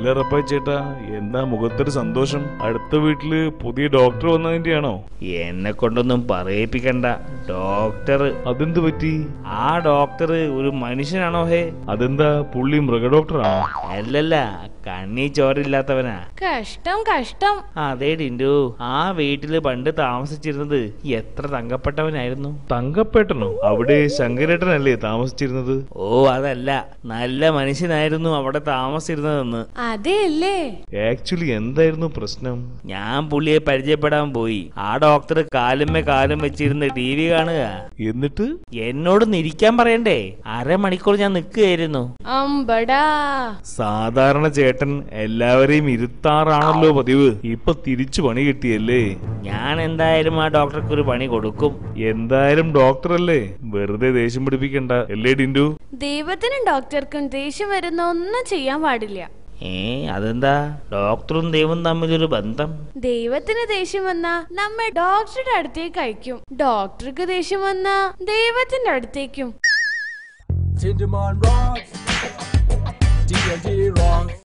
അല്ല റപ്പായി ചേട്ടാ, എന്താ മുഖത്തൊരു സന്തോഷം? അടുത്ത വീട്ടില് പുതിയ ഡോക്ടർ വന്നതിന്റെയാണോ? എന്നെ കൊണ്ടൊന്നും പറയിപ്പിക്കണ്ട. ഡോക്ടർ അതെന്ത് പറ്റി? ആ ഡോക്ടർ ഒരു മനുഷ്യനാണോ? ഹേ, അതെന്താ, പുള്ളി മൃഗ ഡോക്ടറാണോ? അല്ലല്ല, കണ്ണി ചോരില്ലാത്തവനാ. കഷ്ടം കഷ്ടം. അതെ ടിൻഡു, ആ വീട്ടില് പണ്ട് താമസിച്ചിരുന്നത് എത്ര തങ്കപ്പെട്ടവനായിരുന്നു. തങ്കപ്പേട്ടനോ? അവിടെ ശങ്കരേട്ടനല്ലേ താമസിച്ചിരുന്നത്? ഓ അതല്ല, നല്ല മനുഷ്യനായിരുന്നു അവിടെ താമസിച്ചിരുന്നതെന്ന്. അതെയല്ലേ? ആക്ച്വലി എന്തായിരുന്നു പ്രശ്നം? ഞാൻ പുള്ളിയെ പരിചയപ്പെടാൻ പോയി. ആ ഡോക്ടർ കാലുമ്മേ കാലും വെച്ചിരുന്ന് TV കാണുക. എന്നിട്ട് എന്നോട് നിരിക്കാൻ പറയണ്ടേ, അരമണിക്കൂർ ഞാൻ നിൽക്കുകയായിരുന്നു. അമ്പടാ. സാധാരണ ചേട്ടൻ എല്ലാവരെയും ഇരുത്താറാണല്ലോ പതിവ്. ഇപ്പൊ തിരിച്ചു പണി കിട്ടിയല്ലേ? ഞാൻ എന്തായാലും ആ ഡോക്ടർക്ക് ഒരു പണി കൊടുക്കും. എന്തായാലും ഡോക്ടറല്ലേ, വെറുതെ ദേഷ്യം പിടിപ്പിക്കണ്ട അല്ലേ ടിൻഡു? ദൈവത്തിനും ഡോക്ടർക്കും ദേഷ്യം വരുന്ന ഒന്നും ചെയ്യാൻ പാടില്ല. അതെന്താ ഡോക്ടറും ദൈവം തമ്മിലൊരു ബന്ധം? ദൈവത്തിന് ദേഷ്യം വന്നാ നമ്മെ ഡോക്ടറുടെ അടുത്തേക്ക് അയക്കും, ഡോക്ടർക്ക് ദേഷ്യം വന്നാ ദൈവത്തിന്റെ അടുത്തേക്കും.